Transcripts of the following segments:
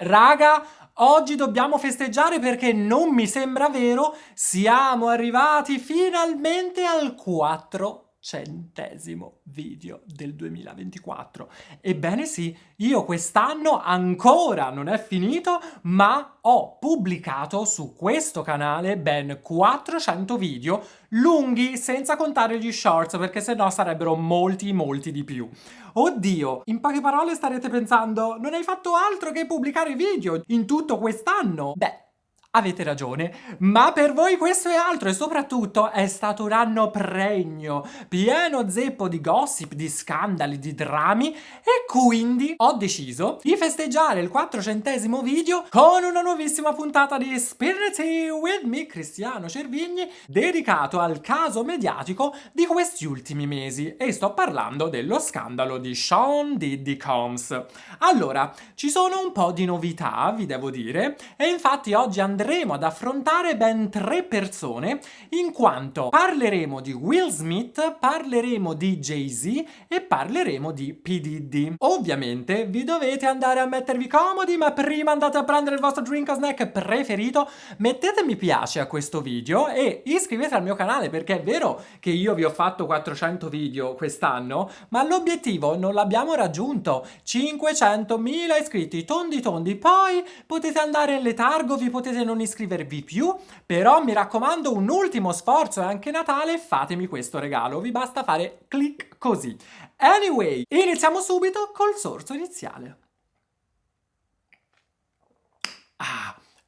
Raga, oggi dobbiamo festeggiare perché non mi sembra vero, siamo arrivati finalmente al 400° video del 2024. Ebbene sì, io quest'anno ancora non è finito, ma ho pubblicato su questo canale ben 400 video lunghi, senza contare gli shorts, perché sennò sarebbero molti di più. Oddio, in poche parole starete pensando, non hai fatto altro che pubblicare video in tutto quest'anno? Beh, avete ragione, ma per voi questo è altro e soprattutto è stato un anno pregno, pieno zeppo di gossip, di scandali, di drammi e quindi ho deciso di festeggiare il 400° video con una nuovissima puntata di Spirity with me, Cristiano Cervigni, dedicato al caso mediatico di questi ultimi mesi e sto parlando dello scandalo di Sean Diddy Combs. Allora, ci sono un po' di novità, vi devo dire, e infatti oggi andremo ad affrontare ben 3 persone, in quanto parleremo di Will Smith, parleremo di Jay-Z e parleremo di P. Diddy. Ovviamente vi dovete andare a mettervi comodi, ma prima andate a prendere il vostro drink o snack preferito, mettete mi piace a questo video e iscrivetevi al mio canale, perché è vero che io vi ho fatto 400 video quest'anno, ma l'obiettivo non l'abbiamo raggiunto. 500.000 iscritti tondi, poi potete andare in letargo, vi potete non iscrivervi più, però mi raccomando, un ultimo sforzo, è anche Natale, fatemi questo regalo, vi basta fare clic così. Anyway, iniziamo subito col sorso iniziale.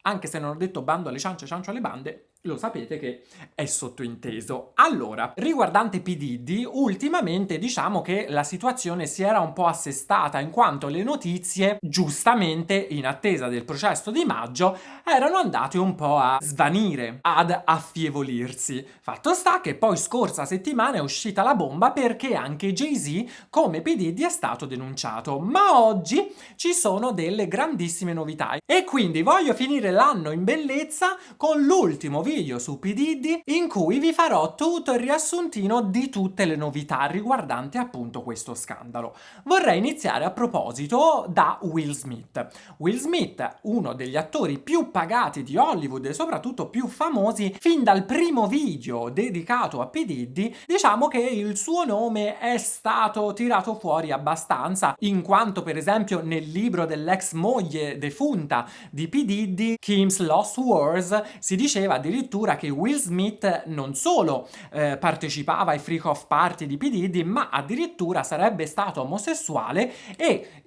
Anche se non ho detto bando alle ciance, ciancio alle bande, lo sapete che è sottointeso. Allora, riguardante P. Diddy, ultimamente diciamo che la situazione si era un po' assestata, in quanto le notizie, giustamente in attesa del processo di maggio, erano andate un po' a svanire, ad affievolirsi. Fatto sta che poi scorsa settimana è uscita la bomba, perché anche Jay-Z come P. Diddy è stato denunciato. Ma oggi ci sono delle grandissime novità e quindi voglio finire l'anno in bellezza con l'ultimo video su P. Diddy, in cui vi farò tutto il riassuntino di tutte le novità riguardanti appunto questo scandalo. Vorrei iniziare a proposito da Will Smith. Will Smith, uno degli attori più pagati di Hollywood e soprattutto più famosi, fin dal primo video dedicato a P. Diddy, diciamo che il suo nome è stato tirato fuori abbastanza, in quanto per esempio nel libro dell'ex moglie defunta di P. Diddy, Kim's Lost Wars, si diceva addirittura che Will Smith non solo partecipava ai freak off party di P. Diddy, ma addirittura sarebbe stato omosessuale e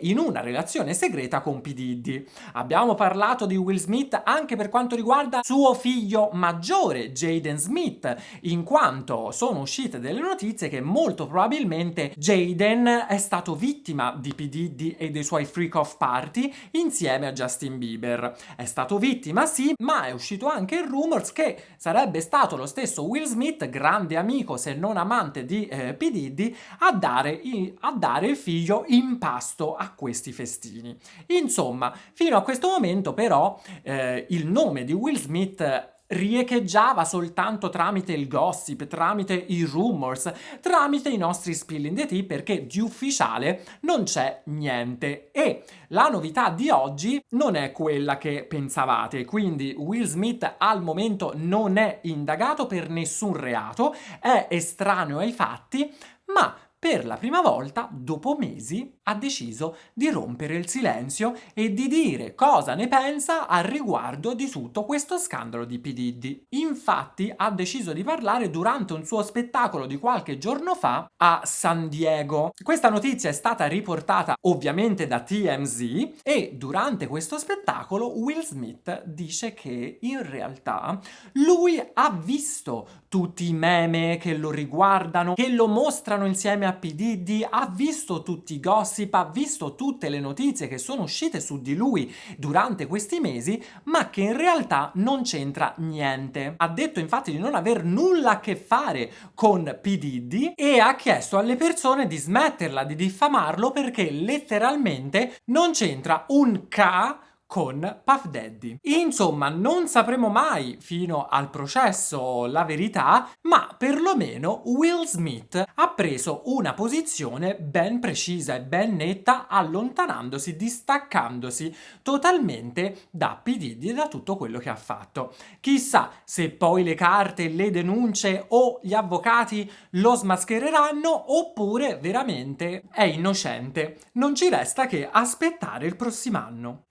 in una relazione segreta con P. Diddy. Abbiamo parlato di Will Smith anche per quanto riguarda suo figlio maggiore, Jaden Smith, in quanto sono uscite delle notizie che molto probabilmente Jaden è stato vittima di P. Diddy e dei suoi freak off party insieme a Justin Bieber. È stato vittima, sì, ma è uscito anche il rumors che sarebbe stato lo stesso Will Smith, grande amico se non amante di P. Diddy, a dare il figlio in pasto a questi festini. Insomma, fino a questo momento però il nome di Will Smith riecheggiava soltanto tramite il gossip, tramite i rumors, tramite i nostri spill in the tea, perché di ufficiale non c'è niente. E la novità di oggi non è quella che pensavate, quindi Will Smith al momento non è indagato per nessun reato, è estraneo ai fatti, ma per la prima volta, dopo mesi, ha deciso di rompere il silenzio e di dire cosa ne pensa al riguardo di tutto questo scandalo di P. Diddy. Infatti ha deciso di parlare durante un suo spettacolo di qualche giorno fa a San Diego. Questa notizia è stata riportata ovviamente da TMZ e durante questo spettacolo Will Smith dice che in realtà lui ha visto tutti i meme che lo riguardano, che lo mostrano insieme a P. Diddy, ha visto tutti i gossip, ha visto tutte le notizie che sono uscite su di lui durante questi mesi, ma che in realtà non c'entra niente. Ha detto infatti di non aver nulla a che fare con P. Diddy e ha chiesto alle persone di smetterla di diffamarlo, perché letteralmente non c'entra un K con Puff Daddy. Insomma, non sapremo mai fino al processo la verità, ma perlomeno Will Smith ha preso una posizione ben precisa e ben netta, allontanandosi, distaccandosi totalmente da P. Diddy e da tutto quello che ha fatto. Chissà se poi le carte, le denunce o gli avvocati lo smaschereranno oppure veramente è innocente. Non ci resta che aspettare il prossimo anno.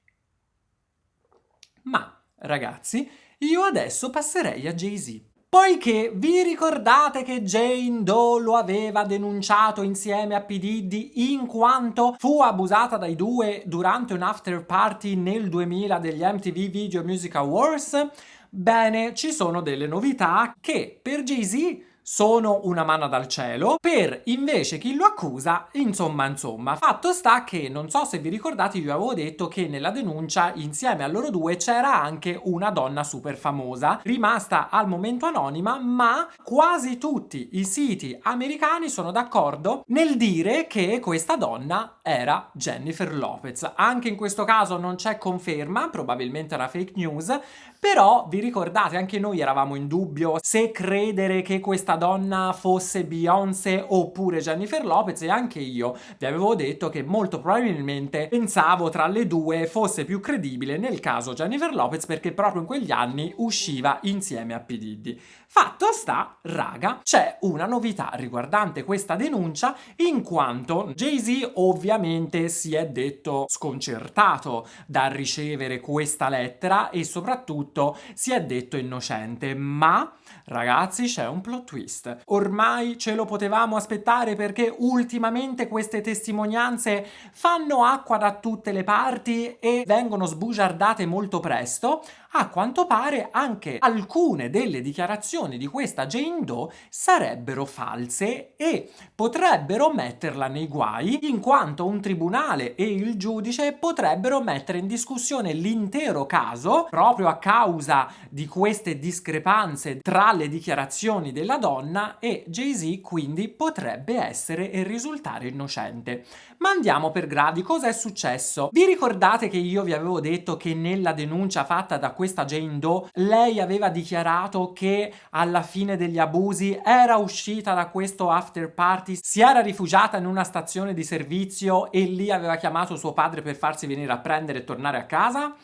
Ma, ragazzi, io adesso passerei a Jay-Z. Poiché vi ricordate che Jane Doe lo aveva denunciato insieme a P. Diddy in quanto fu abusata dai due durante un after party nel 2000 degli MTV Video Music Awards? Bene, ci sono delle novità che per Jay-Z sono una manna dal cielo, per invece chi lo accusa, insomma. Fatto sta che, non so se vi ricordate, io avevo detto che nella denuncia insieme a loro due c'era anche una donna super famosa, rimasta al momento anonima, ma quasi tutti i siti americani sono d'accordo nel dire che questa donna era Jennifer Lopez. Anche in questo caso non c'è conferma, probabilmente era fake news, però vi ricordate, anche noi eravamo in dubbio se credere che questa donna fosse Beyoncé oppure Jennifer Lopez, e anche io vi avevo detto che molto probabilmente pensavo tra le due fosse più credibile nel caso Jennifer Lopez, perché proprio in quegli anni usciva insieme a P. Diddy. Fatto sta, raga, c'è una novità riguardante questa denuncia, in quanto Jay-Z ovviamente si è detto sconcertato dal ricevere questa lettera e soprattutto si è detto innocente, ma ragazzi, c'è un plot twist. Ormai ce lo potevamo aspettare, perché ultimamente queste testimonianze fanno acqua da tutte le parti e vengono sbugiardate molto presto. A quanto pare anche alcune delle dichiarazioni di questa Jane Doe sarebbero false e potrebbero metterla nei guai, in quanto un tribunale e il giudice potrebbero mettere in discussione l'intero caso proprio a causa di queste discrepanze tra le dichiarazioni della donna, e Jay-Z quindi potrebbe essere e risultare innocente. Ma andiamo per gradi. Cosa è successo? Vi ricordate che io vi avevo detto che nella denuncia fatta da questa Jane Doe lei aveva dichiarato che alla fine degli abusi era uscita da questo after party, si era rifugiata in una stazione di servizio e lì aveva chiamato suo padre per farsi venire a prendere e tornare a casa?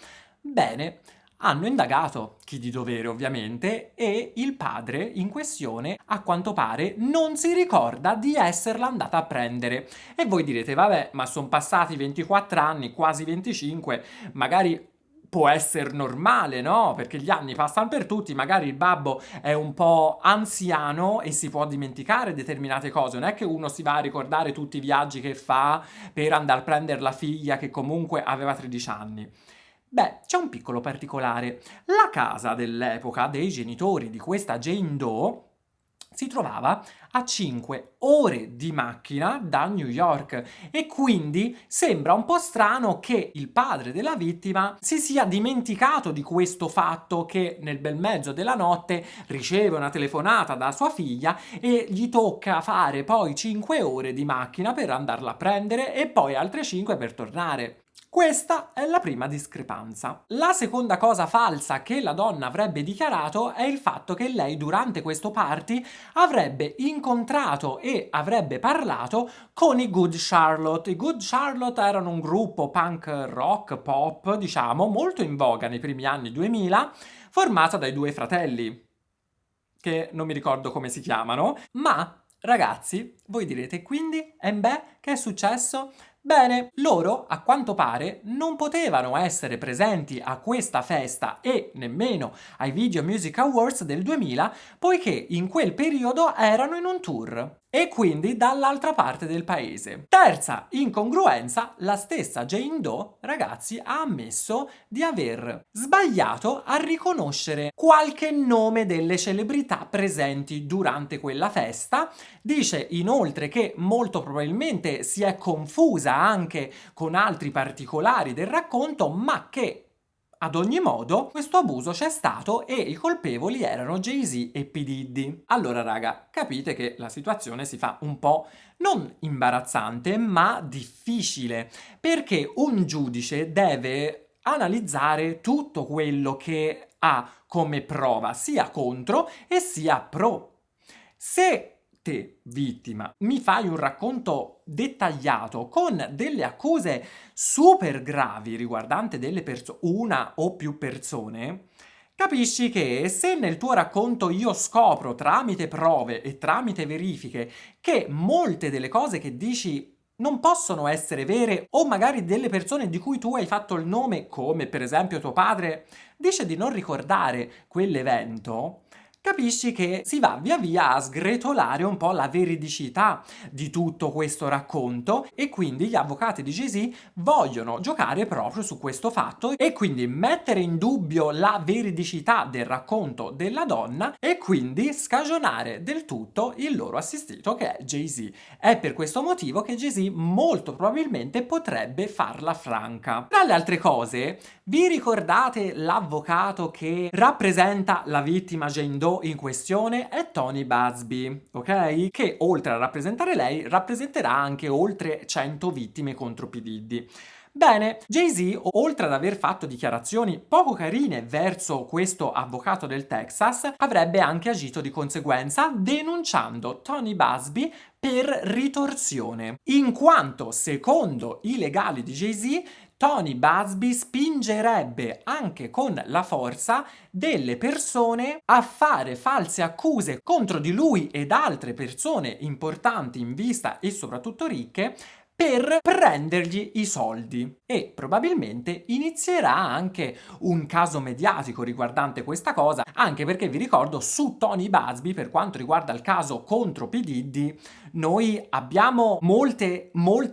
Bene, hanno indagato chi di dovere ovviamente, e il padre in questione a quanto pare non si ricorda di esserla andata a prendere. E voi direte, vabbè, ma sono passati 24 anni, quasi 25, magari può essere normale, no? Perché gli anni passano per tutti, magari il babbo è un po' anziano e si può dimenticare determinate cose, non è che uno si va a ricordare tutti i viaggi che fa per andare a prendere la figlia che comunque aveva 13 anni. Beh, c'è un piccolo particolare. La casa dell'epoca dei genitori di questa Jane Doe si trovava a 5 ore di macchina da New York, e quindi sembra un po' strano che il padre della vittima si sia dimenticato di questo fatto, che nel bel mezzo della notte riceve una telefonata da sua figlia e gli tocca fare poi 5 ore di macchina per andarla a prendere e poi altre 5 per tornare. Questa è la prima discrepanza. La seconda cosa falsa che la donna avrebbe dichiarato è il fatto che lei durante questo party avrebbe incontrato e avrebbe parlato con i Good Charlotte. I Good Charlotte erano un gruppo punk rock pop, diciamo, molto in voga nei primi anni 2000, formato dai due fratelli, che non mi ricordo come si chiamano, ma ragazzi, voi direte, quindi, beh, che è successo? Bene, loro, a quanto pare, non potevano essere presenti a questa festa e nemmeno ai Video Music Awards del 2000, poiché in quel periodo erano in un tour e quindi dall'altra parte del paese. Terza incongruenza, la stessa Jane Doe, ragazzi, ha ammesso di aver sbagliato a riconoscere qualche nome delle celebrità presenti durante quella festa. Dice inoltre che molto probabilmente si è confusa anche con altri particolari del racconto, ma che ad ogni modo questo abuso c'è stato e i colpevoli erano Jay-Z e P. Diddy. Allora raga, capite che la situazione si fa un po' non imbarazzante ma difficile, perché un giudice deve analizzare tutto quello che ha come prova, sia contro e sia pro. Se te, vittima, mi fai un racconto dettagliato con delle accuse super gravi riguardante una o più persone, capisci che se nel tuo racconto io scopro tramite prove e tramite verifiche che molte delle cose che dici non possono essere vere, o magari delle persone di cui tu hai fatto il nome, come per esempio tuo padre, dice di non ricordare quell'evento, capisci che si va via via a sgretolare un po' la veridicità di tutto questo racconto, e quindi gli avvocati di Jay-Z vogliono giocare proprio su questo fatto e quindi mettere in dubbio la veridicità del racconto della donna e quindi scagionare del tutto il loro assistito, che è Jay-Z. È per questo motivo che Jay-Z molto probabilmente potrebbe farla franca. Tra le altre cose, vi ricordate l'avvocato che rappresenta la vittima Jane Doe in questione? È Tony Buzbee, ok? Che oltre a rappresentare lei, rappresenterà anche oltre 100 vittime contro P. Diddy. Bene, Jay-Z, oltre ad aver fatto dichiarazioni poco carine verso questo avvocato del Texas, avrebbe anche agito di conseguenza denunciando Tony Buzbee per ritorsione, in quanto, secondo i legali di Jay-Z, Tony Buzbee spingerebbe anche con la forza delle persone a fare false accuse contro di lui ed altre persone importanti in vista e soprattutto ricche, per prendergli i soldi, e probabilmente inizierà anche un caso mediatico riguardante questa cosa, anche perché vi ricordo, su Tony Buzbee, per quanto riguarda il caso contro P. Diddy, noi abbiamo molte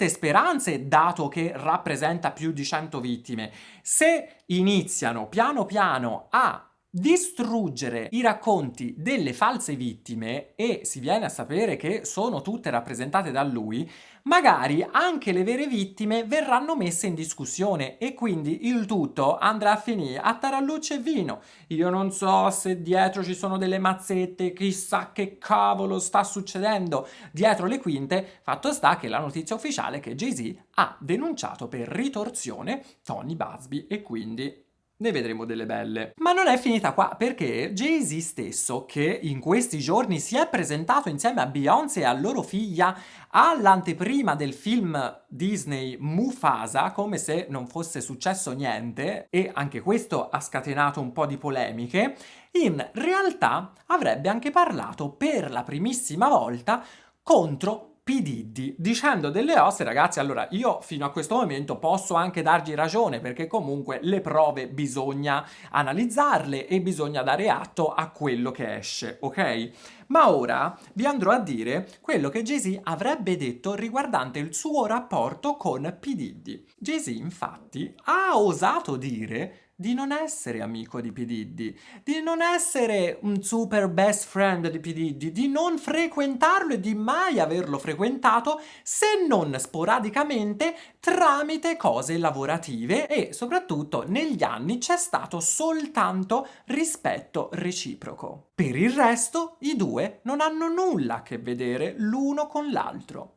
speranze, dato che rappresenta più di 100 vittime. Se iniziano piano piano a distruggere i racconti delle false vittime e si viene a sapere che sono tutte rappresentate da lui, magari anche le vere vittime verranno messe in discussione e quindi il tutto andrà a finire a tarallucce e vino. Io non so se dietro ci sono delle mazzette, chissà che cavolo sta succedendo dietro le quinte. Fatto sta che la notizia ufficiale è che Jay-Z ha denunciato per ritorsione Tony Buzbee e quindi ne vedremo delle belle. Ma non è finita qua, perché Jay-Z stesso, che in questi giorni si è presentato insieme a Beyoncé e a loro figlia all'anteprima del film Disney Mufasa, come se non fosse successo niente, e anche questo ha scatenato un po' di polemiche, in realtà avrebbe anche parlato per la primissima volta contro P. Diddy, dicendo delle osse: ragazzi, allora io fino a questo momento posso anche dargli ragione, perché comunque le prove bisogna analizzarle e bisogna dare atto a quello che esce, ok? Ma ora vi andrò a dire quello che Jay-Z avrebbe detto riguardante il suo rapporto con P. Diddy. Jay-Z infatti ha osato dire di non essere amico di P. Diddy, di non essere un super best friend di P. Diddy, di non frequentarlo e di mai averlo frequentato, se non sporadicamente tramite cose lavorative, e soprattutto negli anni c'è stato soltanto rispetto reciproco. Per il resto i due non hanno nulla a che vedere l'uno con l'altro.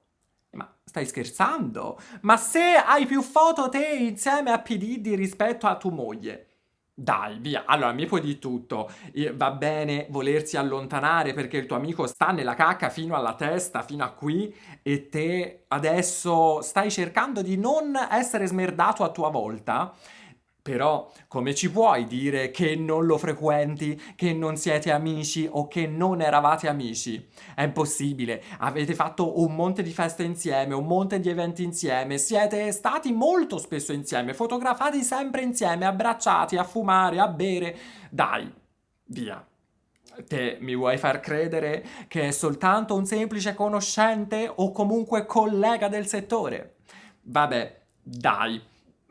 Ma stai scherzando? Ma se hai più foto te insieme a P. Diddy rispetto a tua moglie? Dai, via. Allora, mi puoi di tutto. Va bene volersi allontanare perché il tuo amico sta nella cacca fino alla testa, fino a qui, e te adesso stai cercando di non essere smerdato a tua volta? Però come ci puoi dire che non lo frequenti, che non siete amici o che non eravate amici? È impossibile, avete fatto un monte di feste insieme, un monte di eventi insieme, siete stati molto spesso insieme, fotografati sempre insieme, abbracciati, a fumare, a bere. Dai, via. Te mi vuoi far credere che è soltanto un semplice conoscente o comunque collega del settore? Vabbè, dai.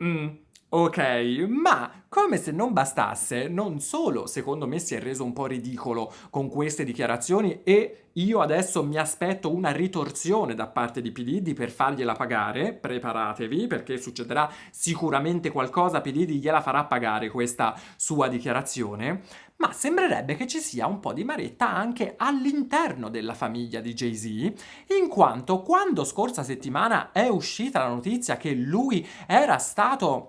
Mm. Ok, ma come se non bastasse, non solo secondo me si è reso un po' ridicolo con queste dichiarazioni, e io adesso mi aspetto una ritorsione da parte di P. Diddy per fargliela pagare, preparatevi perché succederà sicuramente qualcosa, P. Diddy gliela farà pagare questa sua dichiarazione, ma sembrerebbe che ci sia un po' di maretta anche all'interno della famiglia di Jay-Z, in quanto quando scorsa settimana è uscita la notizia che lui era stato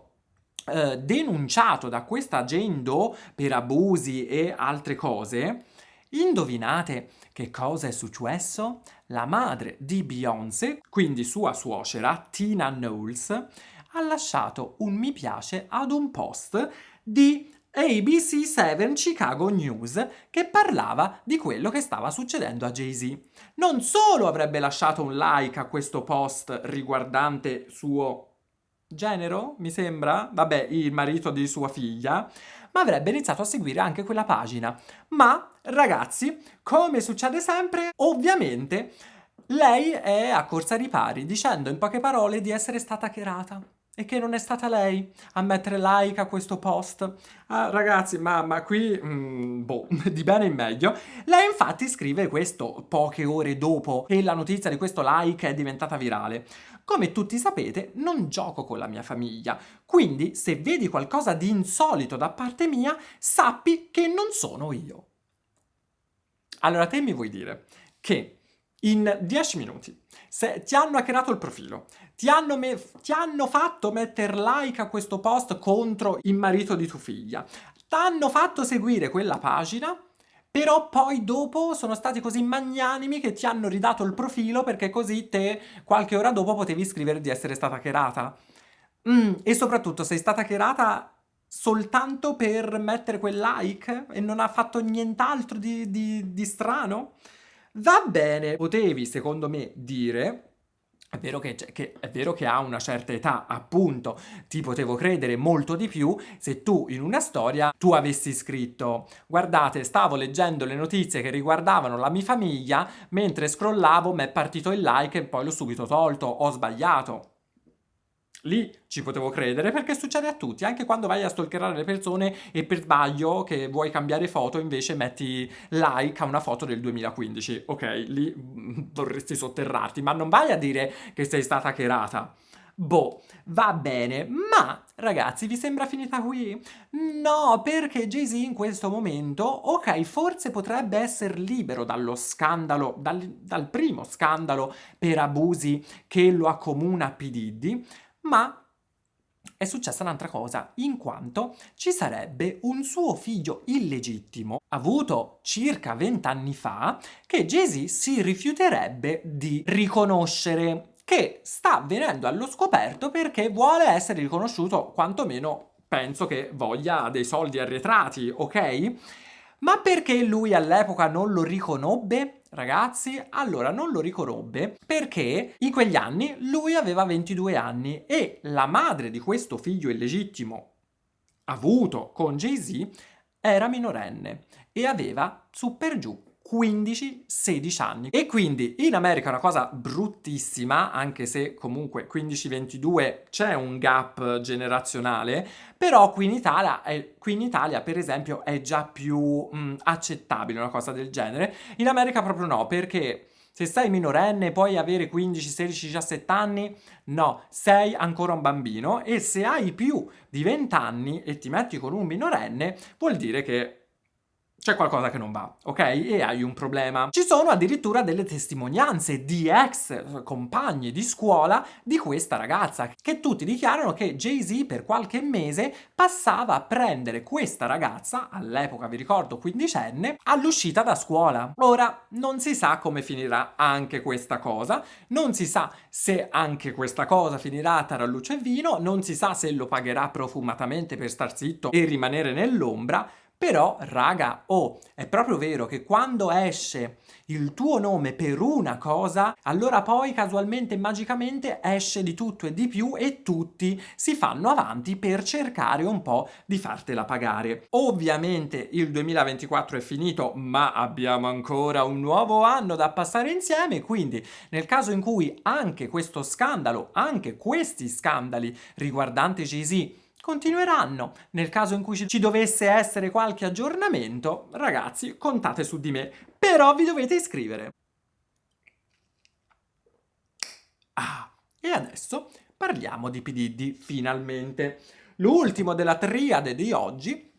denunciato da questa Jane Doe per abusi e altre cose, indovinate che cosa è successo? La madre di Beyoncé, quindi sua suocera, Tina Knowles, ha lasciato un mi piace ad un post di ABC7 Chicago News che parlava di quello che stava succedendo a Jay-Z. Non solo avrebbe lasciato un like a questo post riguardante suo genero, mi sembra, vabbè, il marito di sua figlia, ma avrebbe iniziato a seguire anche quella pagina. Ma, ragazzi, come succede sempre, ovviamente lei è a corsa ai ripari, dicendo in poche parole di essere stata hackerata e che non è stata lei a mettere like a questo post. Ah, ragazzi, ma qui, boh, di bene in meglio. Lei infatti scrive questo poche ore dopo che la notizia di questo like è diventata virale. Come tutti sapete, non gioco con la mia famiglia, quindi se vedi qualcosa di insolito da parte mia, sappi che non sono io. Allora te mi vuoi dire che in 10 minuti, se ti hanno hackerato il profilo, ti hanno fatto mettere like a questo post contro il marito di tua figlia, ti hanno fatto seguire quella pagina, però poi dopo sono stati così magnanimi che ti hanno ridato il profilo perché così te qualche ora dopo potevi scrivere di essere stata hackerata. E soprattutto sei stata hackerata soltanto per mettere quel like e non ha fatto nient'altro di strano? Va bene, potevi secondo me dire... È vero è vero che ha una certa età, appunto, ti potevo credere molto di più se tu in una storia tu avessi scritto guardate, stavo leggendo le notizie che riguardavano la mia famiglia, mentre scrollavo mi è partito il like e poi l'ho subito tolto, ho sbagliato. Lì ci potevo credere perché succede a tutti, anche quando vai a stalkerare le persone e per sbaglio che vuoi cambiare foto invece metti like a una foto del 2015. Ok, lì vorresti sotterrarti, ma non vai a dire che sei stata hackerata. Boh, va bene, ma ragazzi, vi sembra finita qui? No, perché Jay-Z in questo momento, ok, forse potrebbe essere libero dallo scandalo, dal primo scandalo per abusi che lo accomuna a P. Diddy, ma è successa un'altra cosa, in quanto ci sarebbe un suo figlio illegittimo, avuto circa 20 anni fa, che Jay-Z si rifiuterebbe di riconoscere, che sta venendo allo scoperto perché vuole essere riconosciuto, quantomeno penso che voglia dei soldi arretrati, ok? Ma perché lui all'epoca non lo riconobbe? Ragazzi, allora non lo riconobbe perché in quegli anni lui aveva 22 anni e la madre di questo figlio illegittimo avuto con Jay-Z era minorenne e aveva su per giù 15-16 anni. E quindi in America è una cosa bruttissima, anche se comunque 15-22 c'è un gap generazionale, però qui in Italia per esempio è già più accettabile una cosa del genere. In America proprio no, perché se sei minorenne e puoi avere 15, 16, 17 anni, no, sei ancora un bambino e se hai più di 20 anni e ti metti con un minorenne, vuol dire che c'è qualcosa che non va, ok? E hai un problema. Ci sono addirittura delle testimonianze di ex compagni di scuola di questa ragazza che tutti dichiarano che Jay-Z per qualche mese passava a prendere questa ragazza, all'epoca vi ricordo quindicenne, all'uscita da scuola. Ora, non si sa come finirà anche questa cosa, non si sa se anche questa cosa finirà a taralluce e vino, non si sa se lo pagherà profumatamente per star zitto e rimanere nell'ombra. Però, raga, è proprio vero che quando esce il tuo nome per una cosa, allora poi casualmente e magicamente esce di tutto e di più e tutti si fanno avanti per cercare un po' di fartela pagare. Ovviamente il 2024 è finito, ma abbiamo ancora un nuovo anno da passare insieme, quindi nel caso in cui anche questo scandalo, anche questi scandali riguardanti Jay-Z continueranno. Nel caso in cui ci dovesse essere qualche aggiornamento, ragazzi, contate su di me. Però vi dovete iscrivere. E adesso parliamo di P. Diddy, finalmente. L'ultimo della triade di oggi.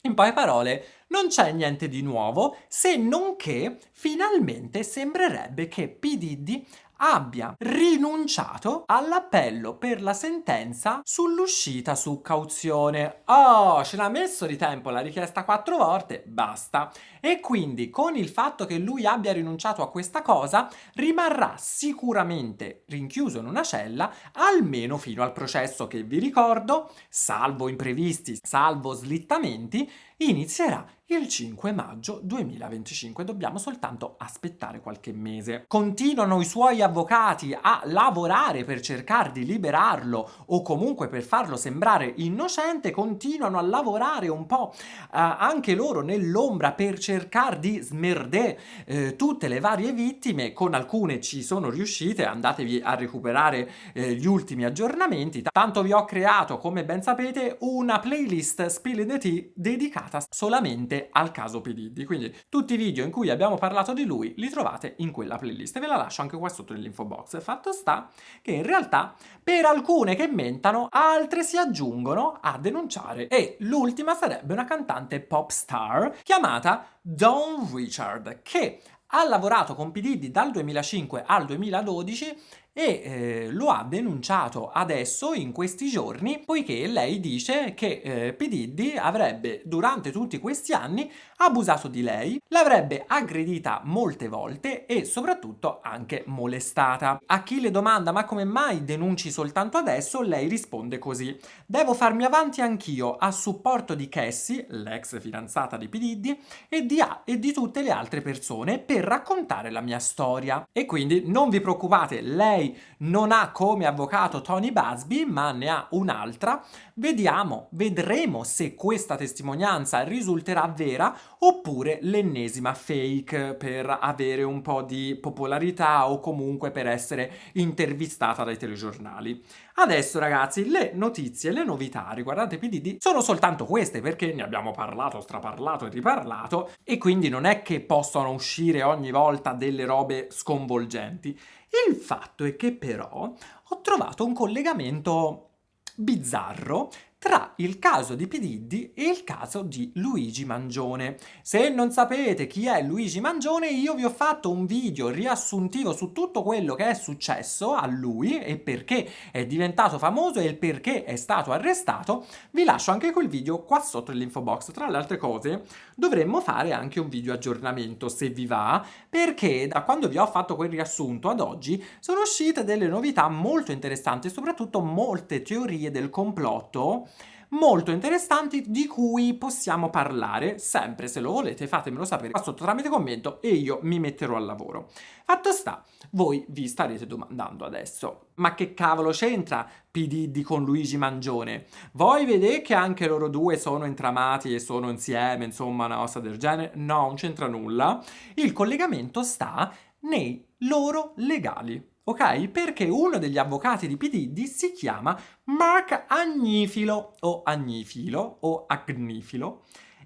In poche parole, non c'è niente di nuovo, se non che finalmente sembrerebbe che P. Diddy abbia rinunciato all'appello per la sentenza sull'uscita su cauzione. Oh, ce l'ha messo di tempo, l'ha richiesta 4 volte, basta. E quindi con il fatto che lui abbia rinunciato a questa cosa, rimarrà sicuramente rinchiuso in una cella almeno fino al processo che, vi ricordo, salvo imprevisti, salvo slittamenti, inizierà il 5 maggio 2025. Dobbiamo soltanto aspettare qualche mese. Continuano i suoi avvocati a lavorare per cercare di liberarlo o comunque per farlo sembrare innocente, continuano a lavorare un po' anche loro nell'ombra per cercare di smerdere tutte le varie vittime. Con alcune ci sono riuscite, andatevi a recuperare gli ultimi aggiornamenti. Tanto vi ho creato, come ben sapete, una playlist Spill the Tea dedicata solamente al caso P. Diddy, quindi tutti i video in cui abbiamo parlato di lui li trovate in quella playlist e ve la lascio anche qua sotto nell'info box. Fatto sta che in realtà per alcune che mentano, altre si aggiungono a denunciare, e l'ultima sarebbe una cantante pop star chiamata Dawn Richard, che ha lavorato con P. Diddy dal 2005 al 2012 e lo ha denunciato adesso in questi giorni, poiché lei dice che P. Diddy avrebbe durante tutti questi anni abusato di lei, l'avrebbe aggredita molte volte e soprattutto anche molestata. A chi le domanda ma come mai denunci soltanto adesso, lei risponde così: devo farmi avanti anch'io a supporto di Cassie, l'ex fidanzata di P. Diddy, e di tutte le altre persone per raccontare la mia storia. E quindi non vi preoccupate, lei non ha come avvocato Tony Buzbee, ma ne ha un'altra. Vedremo se questa testimonianza risulterà vera oppure l'ennesima fake per avere un po' di popolarità o comunque per essere intervistata dai telegiornali. Adesso ragazzi, le notizie, le novità riguardanti P. Diddy sono soltanto queste, perché ne abbiamo parlato, straparlato e riparlato, e quindi non è che possono uscire ogni volta delle robe sconvolgenti. Il fatto è che però ho trovato un collegamento bizzarro tra il caso di P. Diddy e il caso di Luigi Mangione. Se non sapete chi è Luigi Mangione, io vi ho fatto un video riassuntivo su tutto quello che è successo a lui e perché è diventato famoso e il perché è stato arrestato. Vi lascio anche quel video qua sotto nell'info box. Tra le altre cose, dovremmo fare anche un video aggiornamento, se vi va, perché da quando vi ho fatto quel riassunto ad oggi sono uscite delle novità molto interessanti e soprattutto molte teorie del complotto molto interessanti di cui possiamo parlare. Sempre, se lo volete, fatemelo sapere qua sotto tramite commento e io mi metterò al lavoro. Fatto sta, voi vi starete domandando adesso: ma che cavolo c'entra P. Diddy con Luigi Mangione? Voi vedete che anche loro due sono intramati e sono insieme, insomma, una cosa del genere? No, non c'entra nulla. Il collegamento sta nei loro legali. Ok? Perché uno degli avvocati di P. Diddy si chiama Mark Agnifilo o Agnifilo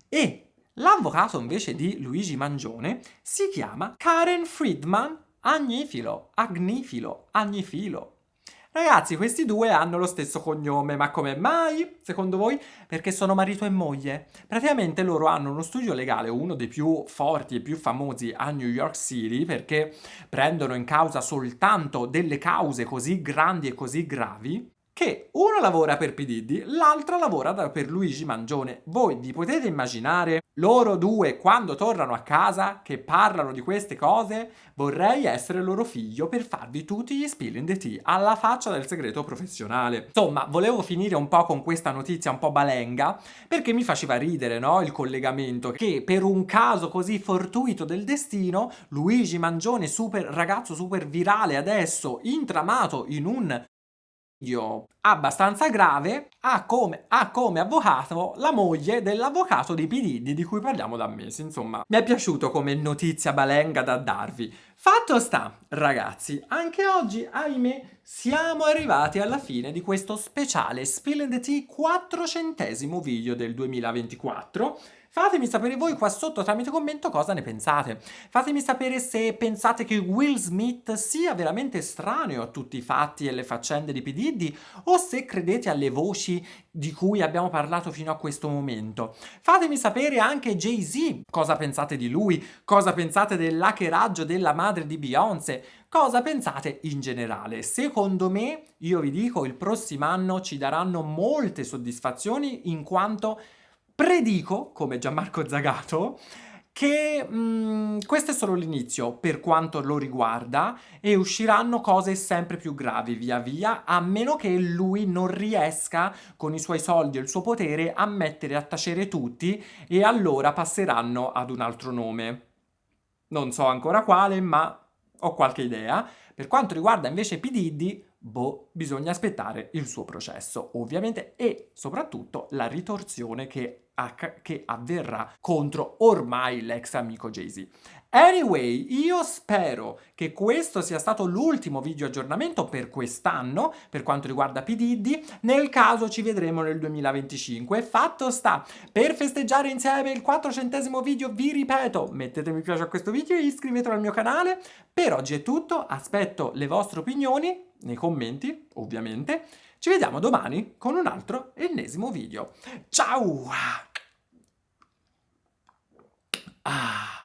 e l'avvocato invece di Luigi Mangione si chiama Karen Friedman Agnifilo. Ragazzi, questi due hanno lo stesso cognome, ma come mai, secondo voi? Perché sono marito e moglie. Praticamente loro hanno uno studio legale, uno dei più forti e più famosi a New York City, perché prendono in causa soltanto delle cause così grandi e così gravi, che uno lavora per P. Diddy, l'altro lavora per Luigi Mangione. Voi vi potete immaginare loro due quando tornano a casa che parlano di queste cose? Vorrei essere loro figlio per farvi tutti gli spill in the tea alla faccia del segreto professionale. Insomma, volevo finire un po' con questa notizia un po' balenga, perché mi faceva ridere, no? Il collegamento che per un caso così fortuito del destino, Luigi Mangione, ragazzo super virale adesso, intramato in un abbastanza grave, ha come avvocato la moglie dell'avvocato di P. Diddy di cui parliamo da mesi. Insomma, mi è piaciuto come notizia balenga da darvi. Fatto sta, ragazzi, anche oggi, ahimè, siamo arrivati alla fine di questo speciale Spill the Tea 400° video del 2024. Fatemi sapere voi qua sotto tramite commento cosa ne pensate. Fatemi sapere se pensate che Will Smith sia veramente estraneo a tutti i fatti e le faccende di P. Diddy o se credete alle voci di cui abbiamo parlato fino a questo momento. Fatemi sapere anche Jay-Z cosa pensate di lui, cosa pensate dell'hackeraggio della madre di Beyoncé, Cosa pensate in generale? Secondo me, io vi dico, il prossimo anno ci daranno molte soddisfazioni in quanto predico, come Gianmarco Zagato, che questo è solo l'inizio per quanto lo riguarda e usciranno cose sempre più gravi via via, a meno che lui non riesca con i suoi soldi e il suo potere a mettere a tacere tutti e allora passeranno ad un altro nome. Non so ancora quale, ma ho qualche idea. Per quanto riguarda invece P. Diddy, boh, bisogna aspettare il suo processo, ovviamente, e soprattutto la ritorsione che avverrà contro ormai l'ex amico Jay-Z. Anyway, io spero che questo sia stato l'ultimo video aggiornamento per quest'anno, per quanto riguarda P. Diddy. Nel caso ci vedremo nel 2025. Fatto sta, per festeggiare insieme il 400° video, vi ripeto, mettete mi piace a questo video e iscrivetevi al mio canale. Per oggi è tutto, aspetto le vostre opinioni nei commenti, ovviamente. Ci vediamo domani con un altro ennesimo video. Ciao! Ah.